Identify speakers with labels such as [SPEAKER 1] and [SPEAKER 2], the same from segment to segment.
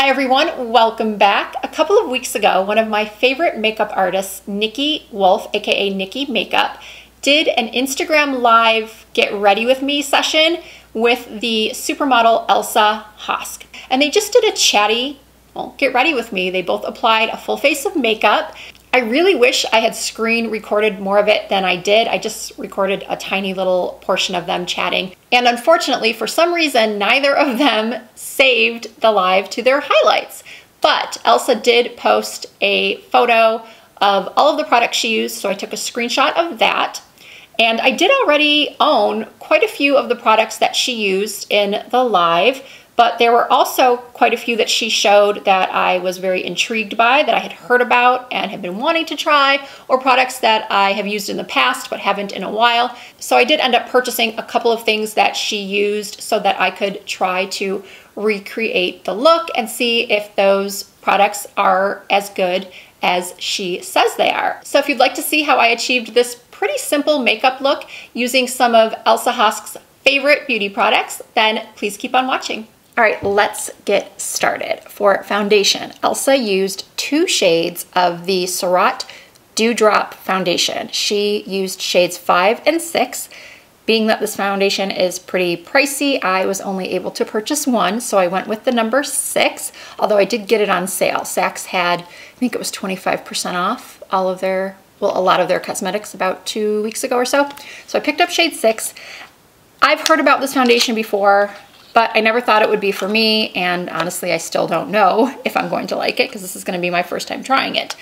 [SPEAKER 1] Hi everyone, welcome back. A couple of weeks ago, one of my favorite makeup artists, Nikki Wolf, aka Nikki Makeup, did an Instagram live get ready with me session with the supermodel ELSA HOSK. And they just did a chatty, get ready with me. They both applied a full face of makeup. I really wish I had screen recorded more of it than I did. I just recorded a tiny little portion of them chatting. And unfortunately, for some reason, neither of them saved the live to their highlights. But ELSA did post a photo of all of the products she used, so I took a screenshot of that. And I did already own quite a few of the products that she used in the live, but there were also quite a few that she showed that I was very intrigued by, that I had heard about and have been wanting to try, or products that I have used in the past but haven't in a while. So I did end up purchasing a couple of things that she used so that I could try to recreate the look and see if those products are as good as she says they are. So if you'd like to see how I achieved this pretty simple makeup look using some of ELSA HOSK'S favorite beauty products, then please keep on watching. All right, let's get started. For foundation, ELSA used 2 shades of the Surratt Dewdrop foundation. She used shades 5 and 6. Being that this foundation is pretty pricey, I was only able to purchase one, so I went with the number 6, although I did get it on sale. Saks had, I think it was 25% off all of their, well, a lot of their cosmetics about 2 weeks ago or so. So I picked up shade 6. I've heard about this foundation before, but I never thought it would be for me, and honestly, I still don't know if I'm going to like it because this is going to be my first time trying it.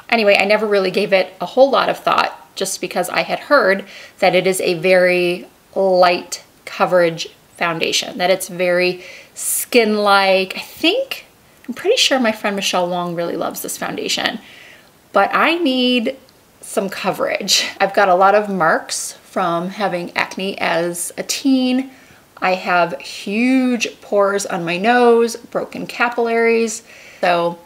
[SPEAKER 1] Anyway, I never really gave it a whole lot of thought just because I had heard that it is a very light coverage foundation, that it's very skin-like. I'm pretty sure my friend Michelle Wong really loves this foundation, but I need some coverage. I've got a lot of marks from having acne as a teen. I have huge pores on my nose, broken capillaries, so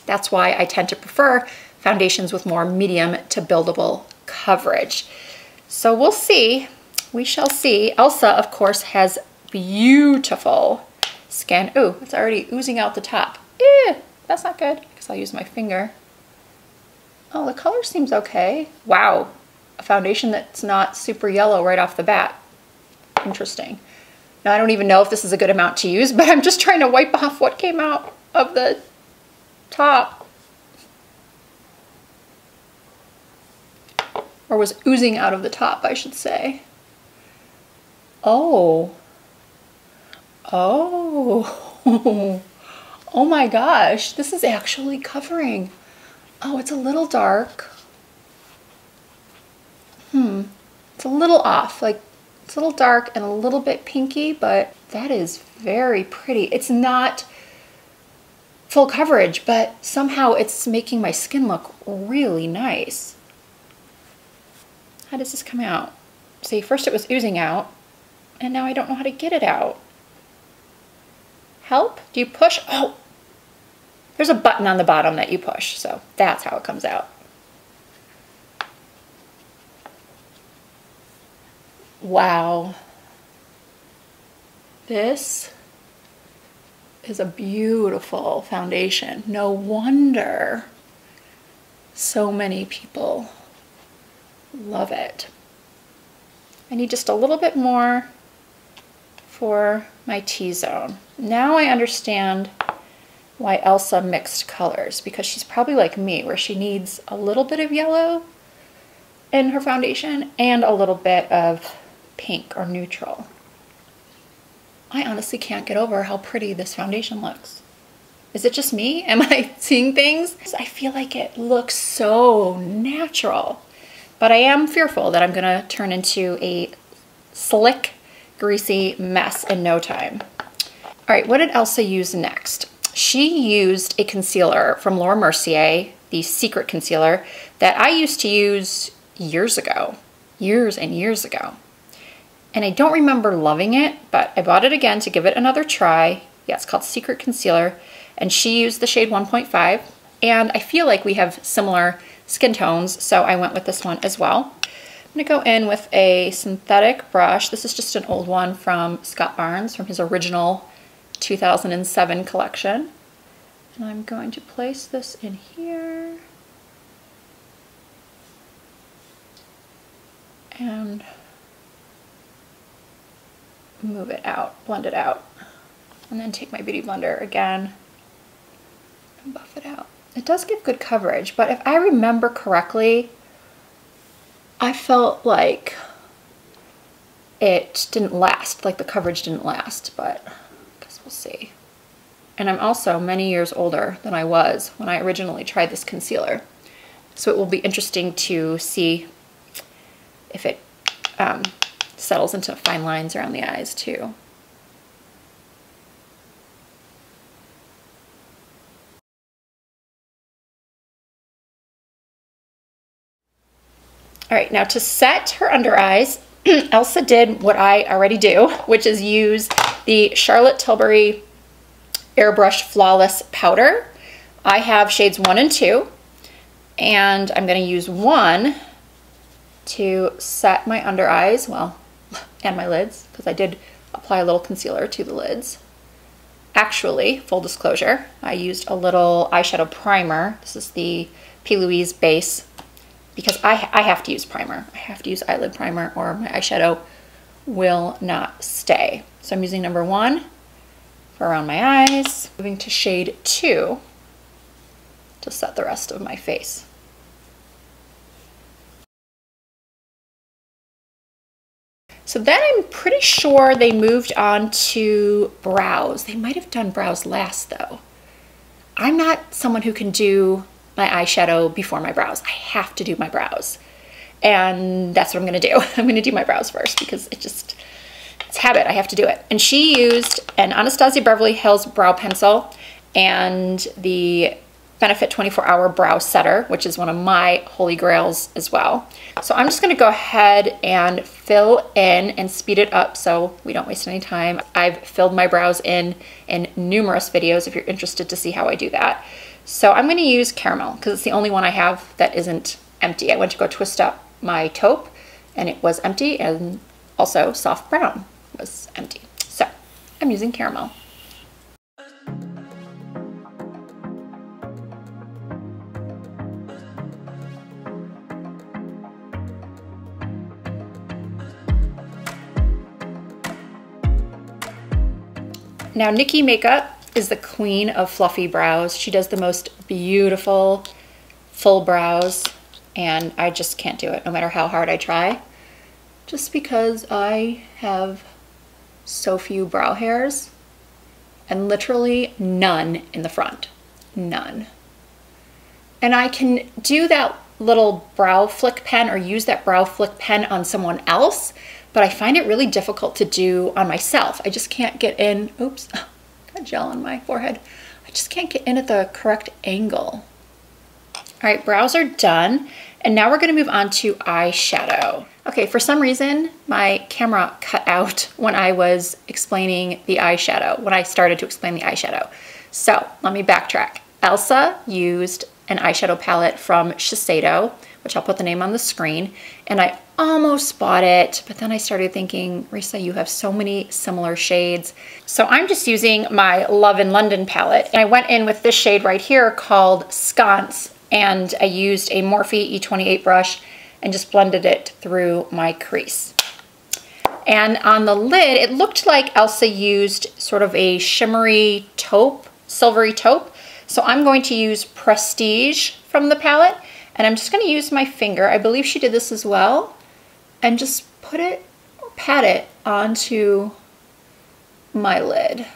[SPEAKER 1] that's why I tend to prefer foundations with more medium to buildable coverage. So we'll see. We shall see. ELSA, of course, has beautiful skin. Ooh, it's already oozing out the top. That's not good. I guess I'll use my finger. Oh, the color seems okay. Wow, a foundation that's not super yellow right off the bat. Interesting. Now, I don't even know if this is a good amount to use, but I'm just trying to wipe off what came out of the top. Or was oozing out of the top, I should say. Oh. Oh. Oh my gosh, this is actually covering. Oh, it's a little dark. It's a little off, like it's a little dark and a little bit pinky, but that is very pretty. It's not full coverage, but somehow it's making my skin look really nice. How does this come out? See, first it was oozing out, and now I don't know how to get it out. Help? Do you push? Oh, there's a button on the bottom that you push, so that's how it comes out. Wow. This is a beautiful foundation. No wonder so many people love it. I need just a little bit more for my T-zone. Now I understand why ELSA mixed colors, because she's probably like me, where she needs a little bit of yellow in her foundation and a little bit of pink or neutral. I honestly can't get over how pretty this foundation looks. Is it just me? Am I seeing things? I feel like it looks so natural, but I am fearful that I'm gonna turn into a slick, greasy mess in no time. All right, what did ELSA use next? She used a concealer from Laura Mercier, the Secret Concealer, that I used to use years ago, years and years ago. And I don't remember loving it, but I bought it again to give it another try. Yeah, it's called Secret Concealer, and she used the shade 1.5, and I feel like we have similar skin tones, so I went with this one as well. I'm gonna go in with a synthetic brush. This is just an old one from Scott Barnes, from his original 2007 collection. And I'm going to place this in here. And move it out, blend it out. And then take my Beauty Blender again and buff it out. It does give good coverage, but if I remember correctly, I felt like it didn't last, like the coverage didn't last, but I guess we'll see. And I'm also many years older than I was when I originally tried this concealer. So it will be interesting to see if it settles into fine lines around the eyes too. All right, now to set her under eyes, Elsa did what I already do, which is use the Charlotte Tilbury Airbrush Flawless Powder. I have shades 1 and 2, and I'm going to use 1 to set my under eyes, well, and my lids, because I did apply a little concealer to the lids. Actually, full disclosure, I used a little eyeshadow primer. This is the P. Louise base, because I have to use primer. I have to use eyelid primer or my eyeshadow will not stay. So I'm using number 1 for around my eyes. Moving to shade 2 to set the rest of my face. So then I'm pretty sure they moved on to brows. They might have done brows last though. I'm not someone who can do my eyeshadow before my brows. I have to do my brows. And that's what I'm gonna do. I'm gonna do my brows first because it's habit, I have to do it. And she used an Anastasia Beverly Hills brow pencil and the Benefit 24-Hour Brow Setter, which is one of my holy grails as well. So I'm just gonna go ahead and fill in and speed it up so we don't waste any time. I've filled my brows in numerous videos if you're interested to see how I do that. So I'm gonna use Caramel because it's the only one I have that isn't empty. I went to go twist up my taupe and it was empty, and also Soft Brown was empty. So I'm using Caramel. Now Nikki Makeup is the queen of fluffy brows. She does the most beautiful full brows and I just can't do it no matter how hard I try, just because I have so few brow hairs and literally none in the front, none. And I can do that little brow flick pen or use that brow flick pen on someone else, but I find it really difficult to do on myself. I just can't get in, oops, got gel on my forehead. I just can't get in at the correct angle. All right, brows are done. And now we're gonna move on to eyeshadow. Okay, for some reason, my camera cut out when I was explaining the eyeshadow, when I started to explain the eyeshadow. So let me backtrack. Elsa used an eyeshadow palette from Shiseido, which I'll put the name on the screen, and I almost bought it, but then I started thinking, Risa, you have so many similar shades. So I'm just using my Love in London palette. And I went in with this shade right here called Sconce, and I used a Morphe E28 brush and just blended it through my crease. And on the lid, it looked like Elsa used sort of a shimmery taupe, silvery taupe. So I'm going to use Prestige from the palette, and I'm just gonna use my finger, I believe she did this as well, and just put it, or pat it onto my lid.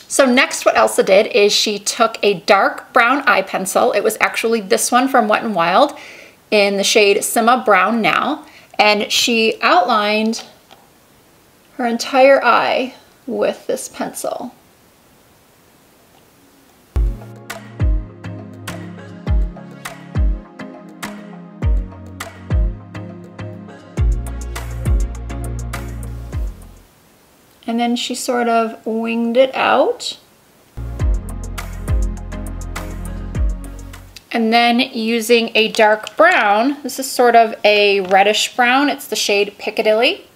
[SPEAKER 1] So next what Elsa did is she took a dark brown eye pencil. It was actually this one from Wet n Wild in the shade Simma Brown Now, and she outlined her entire eye with this pencil. And then she sort of winged it out. And then using a dark brown, this is sort of a reddish brown, it's the shade Piccadilly.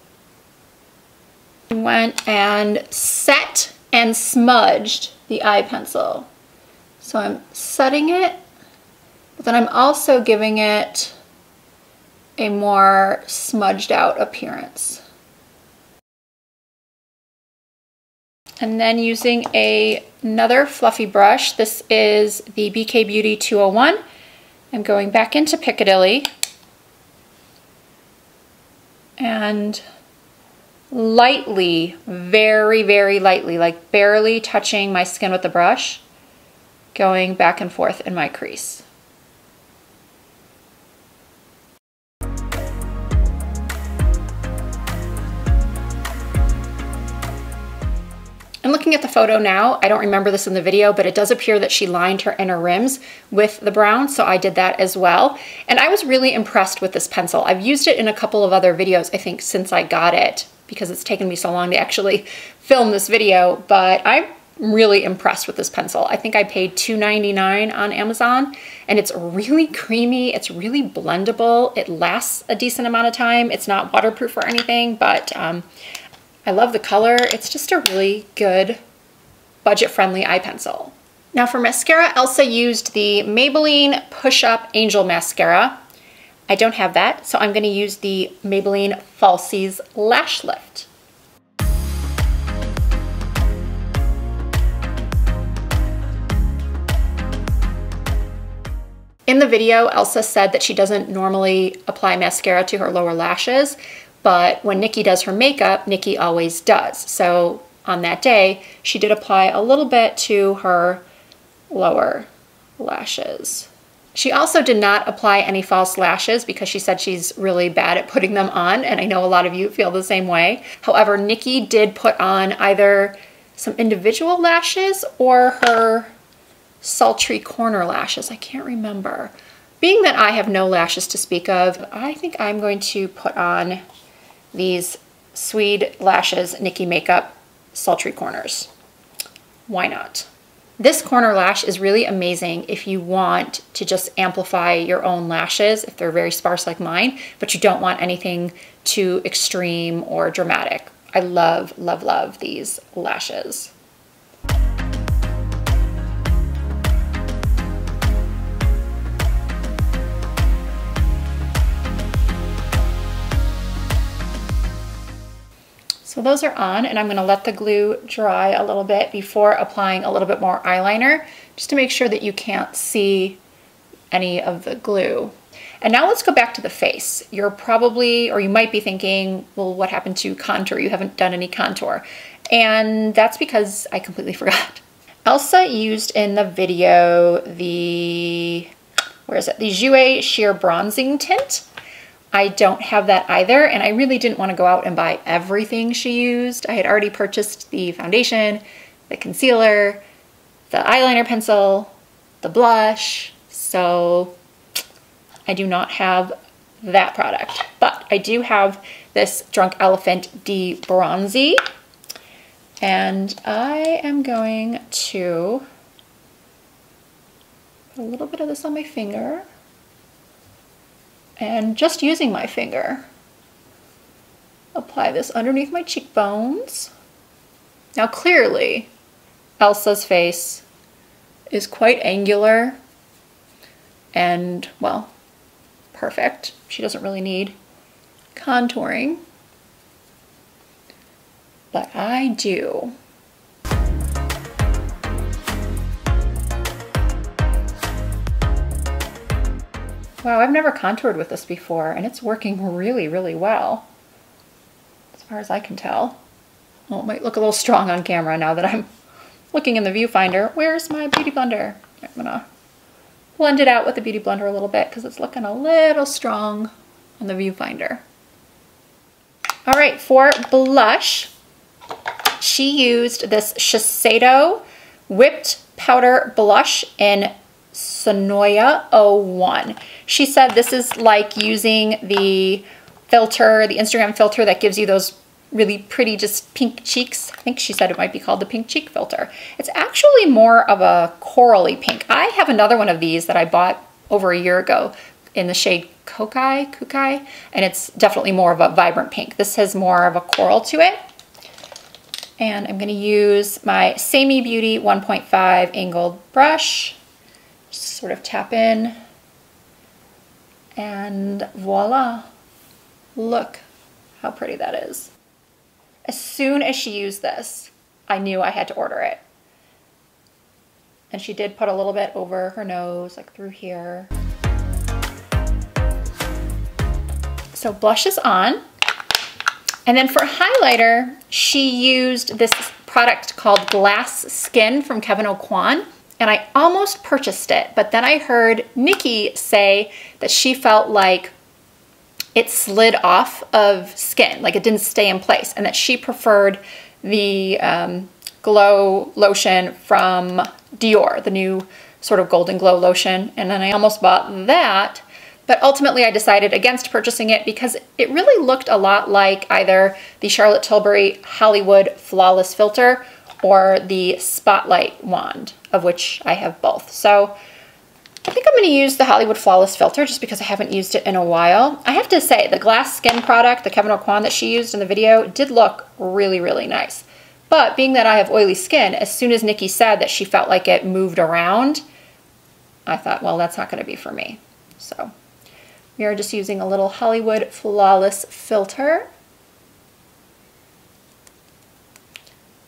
[SPEAKER 1] Went and set and smudged the eye pencil. So I'm setting it, but then I'm also giving it a more smudged out appearance. And then using another fluffy brush, this is the BK Beauty 201. I'm going back into Piccadilly and lightly, very, very lightly, like barely touching my skin with the brush, going back and forth in my crease. I'm looking at the photo now. I don't remember this in the video, but it does appear that she lined her inner rims with the brown, so I did that as well. And I was really impressed with this pencil. I've used it in a couple of other videos, I think, since I got it, because it's taken me so long to actually film this video, but I'm really impressed with this pencil. I think I paid $2.99 on Amazon, and it's really creamy. It's really blendable. It lasts a decent amount of time. It's not waterproof or anything, but I love the color. It's just a really good budget-friendly eye pencil. Now for mascara, Elsa used the Maybelline Push Up Angel Mascara. I don't have that, so I'm gonna use the Maybelline Falsies Lash Lift. In the video, Elsa said that she doesn't normally apply mascara to her lower lashes, but when Nikki does her makeup, Nikki always does. So on that day, she did apply a little bit to her lower lashes. She also did not apply any false lashes because she said she's really bad at putting them on, and I know a lot of you feel the same way. However, Nikki did put on either some individual lashes or her sultry corner lashes. I can't remember. Being that I have no lashes to speak of, I think I'm going to put on these Swede Lashes Nikki Makeup Sultry Corners. Why not? This corner lash is really amazing if you want to just amplify your own lashes, if they're very sparse like mine, but you don't want anything too extreme or dramatic. I love, love, love these lashes. So those are on, and I'm gonna let the glue dry a little bit before applying a little bit more eyeliner, just to make sure that you can't see any of the glue. And now let's go back to the face. You're probably, or you might be thinking, well, what happened to contour? You haven't done any contour. And that's because I completely forgot. Elsa used in the video the, where is it? The Jouer Sheer Bronzing Tint. I don't have that either, and I really didn't want to go out and buy everything she used. I had already purchased the foundation, the concealer, the eyeliner pencil, the blush, so I do not have that product. But I do have this Drunk Elephant D-Bronzi, and I am going to put a little bit of this on my finger. And just using my finger, apply this underneath my cheekbones. Now clearly, Elsa's face is quite angular and, well, perfect. She doesn't really need contouring, but I do. Wow, I've never contoured with this before, and it's working really, really well, as far as I can tell. Well, it might look a little strong on camera now that I'm looking in the viewfinder. Where's my beauty blender? I'm gonna blend it out with the beauty blender a little bit because it's looking a little strong on the viewfinder. All right, for blush, she used this Shiseido Whipped Powder Blush in Sonoya 01. She said this is like using the filter, the Instagram filter that gives you those really pretty just pink cheeks. I think she said it might be called the pink cheek filter. It's actually more of a corally pink. I have another one of these that I bought over a year ago in the shade Kukai, and it's definitely more of a vibrant pink. This has more of a coral to it. And I'm gonna use my Samey Beauty 1.5 angled brush. Just sort of tap in. And voila. Look how pretty that is. As soon as she used this, I knew I had to order it. And she did put a little bit over her nose, like through here. So blush is on. And then for highlighter, she used this product called Glass Skin from Kevyn Aucoin. And I almost purchased it, but then I heard Nikki say that she felt like it slid off of skin, like it didn't stay in place, and that she preferred the Glow lotion from Dior, the new sort of Golden Glow lotion. And then I almost bought that, but ultimately I decided against purchasing it because it really looked a lot like either the Charlotte Tilbury Hollywood Flawless Filter or the Spotlight wand, of which I have both. So I think I'm gonna use the Hollywood Flawless Filter just because I haven't used it in a while. I have to say, the Glass Skin product, the Kevyn Aucoin that she used in the video, did look really, really nice. But being that I have oily skin, as soon as Nikki said that she felt like it moved around, I thought, well, that's not gonna be for me. So we are just using a little Hollywood Flawless Filter.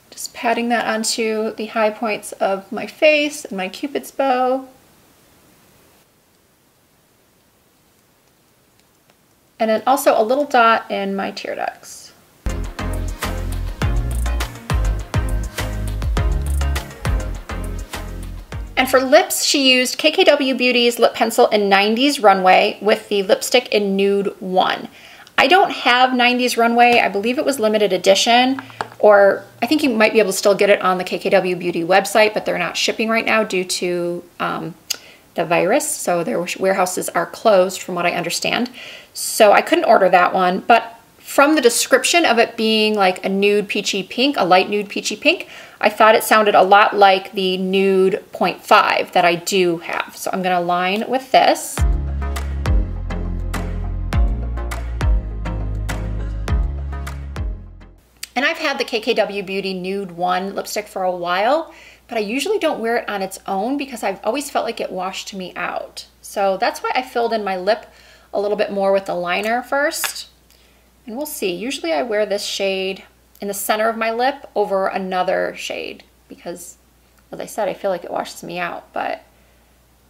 [SPEAKER 1] Just patting that onto the high points of my face and my Cupid's bow. And then also a little dot in my tear ducts. And for lips, she used KKW Beauty's lip pencil in 90s Runway with the lipstick in Nude 1. I don't have 90s Runway. I believe it was limited edition, or I think you might be able to still get it on the KKW Beauty website, but they're not shipping right now due to the virus, so their warehouses are closed from what I understand. So I couldn't order that one, but from the description of it being like a nude peachy pink, a light nude peachy pink, I thought it sounded a lot like the Nude 0.5 that I do have. So I'm gonna line with this. And I've had the KKW Beauty Nude 1 lipstick for a while, but I usually don't wear it on its own because I've always felt like it washed me out. So that's why I filled in my lip a little bit more with the liner first. And we'll see, usually I wear this shade in the center of my lip over another shade because, as I said, I feel like it washes me out, but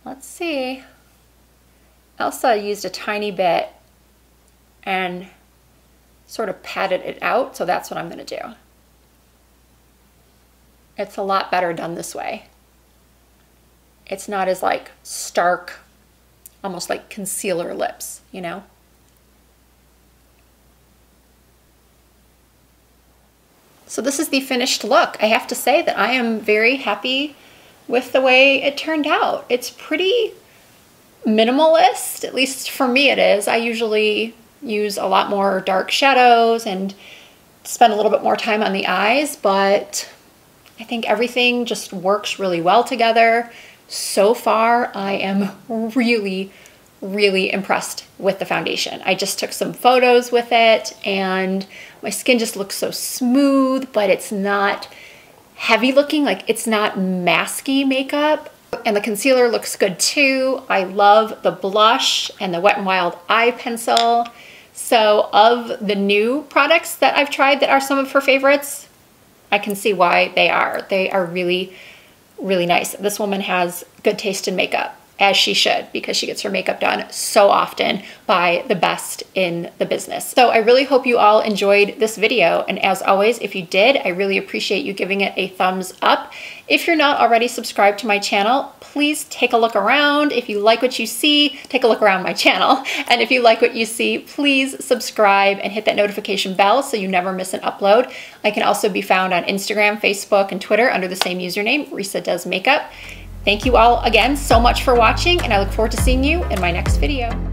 [SPEAKER 1] let's see. Elsa used a tiny bit and sort of patted it out, so that's what I'm gonna do. It's a lot better done this way. It's not as like stark, almost like concealer lips, you know? So this is the finished look. I have to say that I am very happy with the way it turned out. It's pretty minimalist, at least for me it is. I usually use a lot more dark shadows and spend a little bit more time on the eyes, but I think everything just works really well together. So far, I am really, really impressed with the foundation. I just took some photos with it and my skin just looks so smooth, but it's not heavy looking, like it's not masky makeup. And the concealer looks good too. I love the blush and the Wet n Wild eye pencil. So of the new products that I've tried that are some of her favorites, I can see why they are. They are really, really nice. This woman has good taste in makeup, as she should, because she gets her makeup done so often by the best in the business. So I really hope you all enjoyed this video. And as always, if you did, I really appreciate you giving it a thumbs up. If you're not already subscribed to my channel, please take a look around. If you like what you see, take a look around my channel. And if you like what you see, please subscribe and hit that notification bell so you never miss an upload. I can also be found on Instagram, Facebook, and Twitter under the same username, Risa Does Makeup. Thank you all again so much for watching, and I look forward to seeing you in my next video.